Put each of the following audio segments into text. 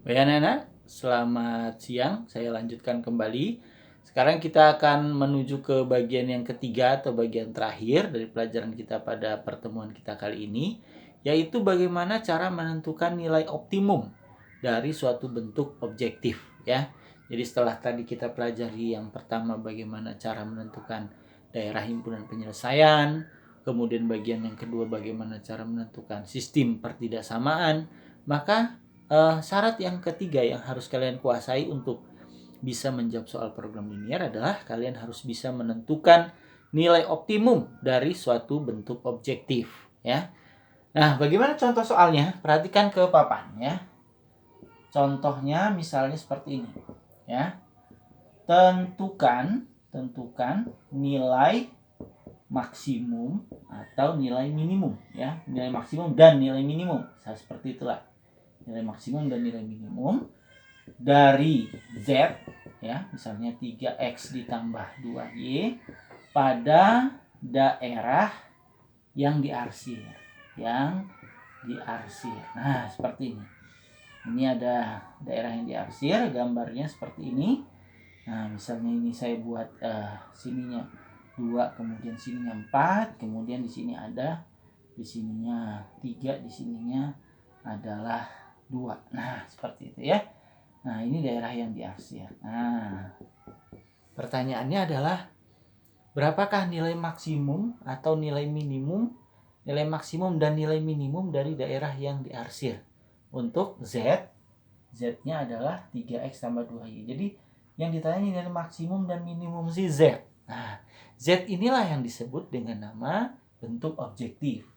Baik anak-anak, selamat siang. Saya lanjutkan kembali. Sekarang kita akan menuju ke bagian yang ketiga atau bagian terakhir dari pelajaran kita pada pertemuan kita kali ini, yaitu bagaimana cara menentukan nilai optimum dari suatu bentuk objektif, ya. Jadi setelah tadi kita pelajari yang pertama bagaimana cara menentukan daerah himpunan penyelesaian, kemudian bagian yang kedua bagaimana cara menentukan sistem pertidaksamaan, maka syarat yang ketiga yang harus kalian kuasai untuk bisa menjawab soal program linier adalah kalian harus bisa menentukan nilai optimum dari suatu bentuk objektif, ya. Nah, bagaimana contoh soalnya? Perhatikan ke papan, ya. Contohnya misalnya seperti ini, ya. Tentukan nilai maksimum atau nilai minimum, ya. Nilai maksimum dan nilai minimum. Seperti itulah. Nilai maksimum dan nilai minimum dari Z, ya, misalnya 3X ditambah 2Y pada daerah yang diarsir. Nah, seperti ini. Ini ada daerah yang diarsir, gambarnya seperti ini. Nah, misalnya ini saya buat sininya 2, kemudian sininya 4, kemudian di sini ada, di sininya 3, di sininya adalah 2. Nah, seperti itu, ya. Nah, ini daerah yang diarsir. Nah, pertanyaannya adalah berapakah nilai maksimum atau nilai minimum, nilai maksimum dan nilai minimum dari daerah yang diarsir? Untuk Z, Z-nya adalah 3X tambah 2Y. Jadi, yang ditanya nilai maksimum dan minimum si Z. Nah, Z inilah yang disebut dengan nama bentuk objektif.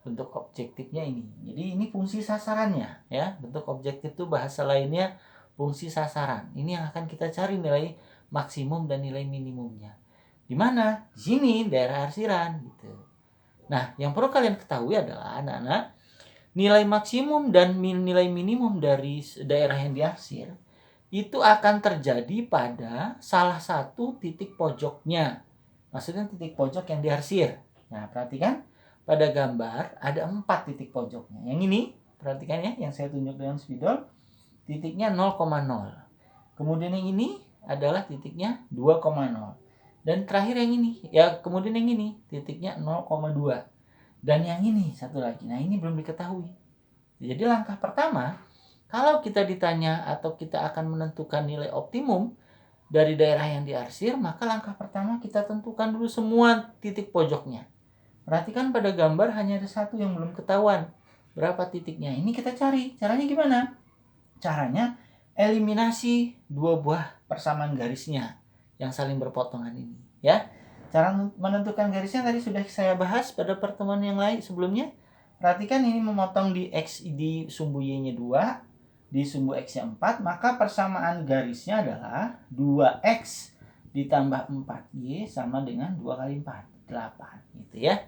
Bentuk objektifnya ini. Jadi ini fungsi sasarannya, ya. Bentuk objektif itu bahasa lainnya fungsi sasaran. Ini yang akan kita cari nilai maksimum dan nilai minimumnya. Di mana? Di sini daerah arsiran gitu. Nah, yang perlu kalian ketahui adalah anak-anak, nilai maksimum dan nilai minimum dari daerah yang diarsir itu akan terjadi pada salah satu titik pojoknya. Maksudnya titik pojok yang diarsir. Nah, perhatikan pada gambar ada 4 titik pojoknya. Yang ini, perhatikan ya, yang saya tunjuk dengan spidol, titiknya 0,0. Kemudian yang ini adalah titiknya 2,0. Dan terakhir yang ini, ya kemudian yang ini, titiknya 0,2. Dan yang ini satu lagi. Nah, ini belum diketahui. Jadi langkah pertama, kalau kita ditanya atau kita akan menentukan nilai optimum dari daerah yang diarsir, maka langkah pertama kita tentukan dulu semua titik pojoknya. Perhatikan pada gambar hanya ada satu yang belum ketahuan. Berapa titiknya? Ini kita cari. Caranya gimana? Caranya eliminasi 2 buah persamaan garisnya yang saling berpotongan ini, ya. Cara menentukan garisnya tadi sudah saya bahas pada pertemuan yang lain sebelumnya. Perhatikan ini memotong di X, di sumbu Y-nya 2, di sumbu X-nya 4, maka persamaan garisnya adalah 2X ditambah 4Y sama dengan 2 kali 4, 8 gitu, ya.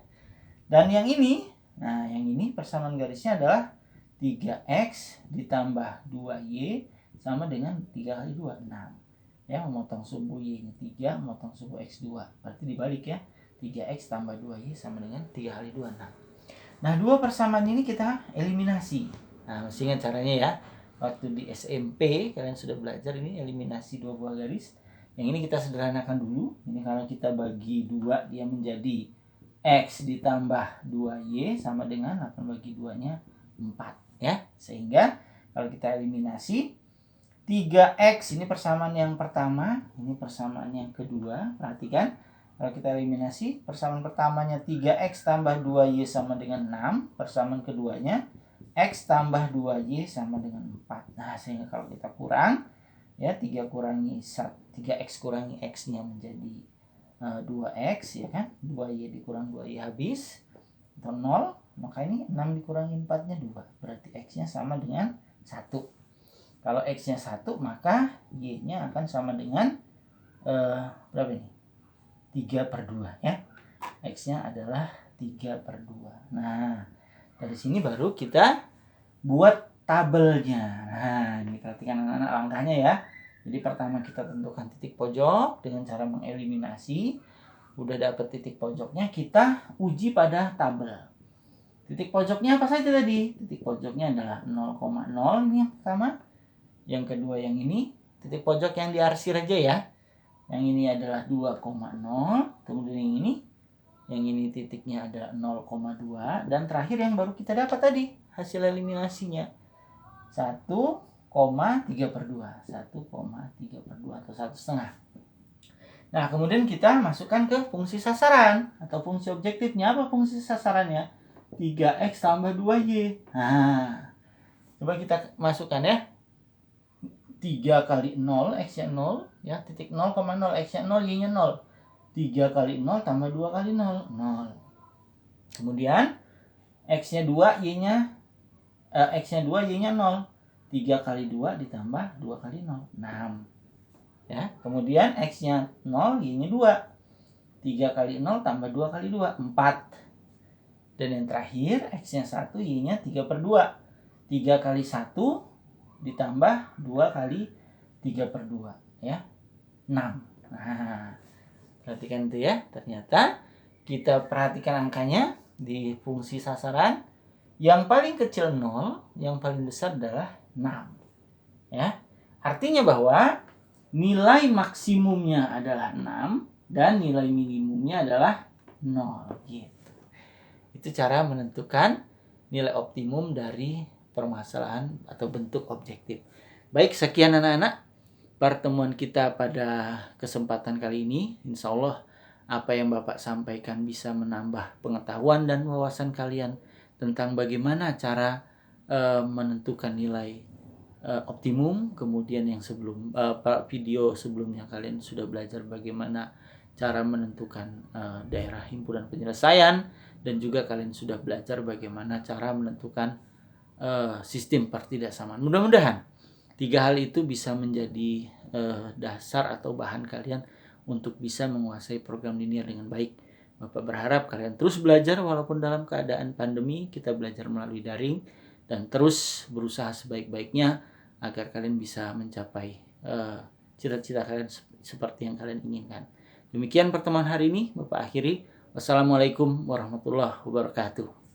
Dan yang ini, nah yang ini persamaan garisnya adalah 3X ditambah 2Y sama dengan 3 kali 2, 6. Ya, memotong sumbu Y-nya 3, memotong sumbu X2. Berarti dibalik ya. 3X tambah 2Y sama dengan 3 kali 2, 6. Nah, 2 persamaan ini kita eliminasi. Nah, masih ingat caranya ya. Waktu di SMP kalian sudah belajar ini eliminasi 2 buah garis. Yang ini kita sederhanakan dulu. Ini kalau kita bagi 2 dia menjadi X ditambah 2Y sama dengan 8 bagi 2-nya 4, ya. Sehingga kalau kita eliminasi 3X ini persamaan yang pertama, ini persamaan yang kedua. Perhatikan, kalau kita eliminasi persamaan pertamanya 3X tambah 2Y sama dengan 6, persamaan keduanya X tambah 2Y sama dengan 4. Nah, sehingga kalau kita kurang, ya 3 kurangi 3X kurangi X-nya menjadi 2X, ya kan, 2Y dikurang 2Y habis atau 0, maka ini 6 dikurangi 4-nya 2, berarti X-nya sama dengan 1. Kalau X-nya 1, maka Y-nya akan sama dengan berapa ini? 3/2, ya. X-nya adalah 3/2. Nah, dari sini baru kita buat tabelnya. Nah, ini perhatikan anak-anak langkahnya ya. Jadi pertama kita tentukan titik pojok dengan cara mengeliminasi. Udah dapat titik pojoknya, kita uji pada tabel. Titik pojoknya apa saja tadi? Titik pojoknya adalah 0,0 ini yang pertama. yang kedua yang ini, titik pojok yang diarsir aja ya. Yang ini adalah 2,0, kemudian yang ini titiknya adalah 0,2, dan terakhir yang baru kita dapat tadi hasil eliminasinya 1,3/2, 1,3/2 atau 1,5. Nah, kemudian kita masukkan ke fungsi sasaran atau fungsi objektifnya. Apa fungsi sasarannya? 3x tambah 2y. Nah, coba kita masukkan ya. 3 kali 0, x-nya 0, ya, titik 0,0, x-nya 0, y-nya 0. 3 kali 0 tambah 2 kali 0, 0. Kemudian x-nya 2, y-nya 0. 3 kali 2 ditambah 2 kali 0, 6. Ya, kemudian x-nya 0, y-nya 2. 3 kali 0 tambah 2 kali 2, 4. Dan yang terakhir x-nya 1, y-nya 3/2. 3 kali 1 ditambah 2 kali 3/2, ya, 6. Nah, perhatikan itu ya. Ternyata kita perhatikan angkanya di fungsi sasaran. Yang paling kecil 0, yang paling besar adalah 6. Ya. Artinya bahwa nilai maksimumnya adalah 6 dan nilai minimumnya adalah 0 gitu. Itu cara menentukan nilai optimum dari permasalahan atau bentuk objektif. Baik, sekian anak-anak pertemuan kita pada kesempatan kali ini. Insya Allah apa yang Bapak sampaikan bisa menambah pengetahuan dan wawasan kalian tentang bagaimana cara menentukan nilai optimum. Kemudian yang video sebelumnya kalian sudah belajar bagaimana cara menentukan daerah himpunan penyelesaian, dan juga kalian sudah belajar bagaimana cara menentukan sistem partidaksamaan. Mudah-mudahan 3 hal itu bisa menjadi dasar atau bahan kalian untuk bisa menguasai program linear dengan baik. Bapak berharap kalian terus belajar walaupun dalam keadaan pandemi. Kita belajar melalui daring dan terus berusaha sebaik-baiknya agar kalian bisa mencapai cita-cita kalian seperti yang kalian inginkan. Demikian pertemuan hari ini Bapak akhiri. Wassalamualaikum warahmatullahi wabarakatuh.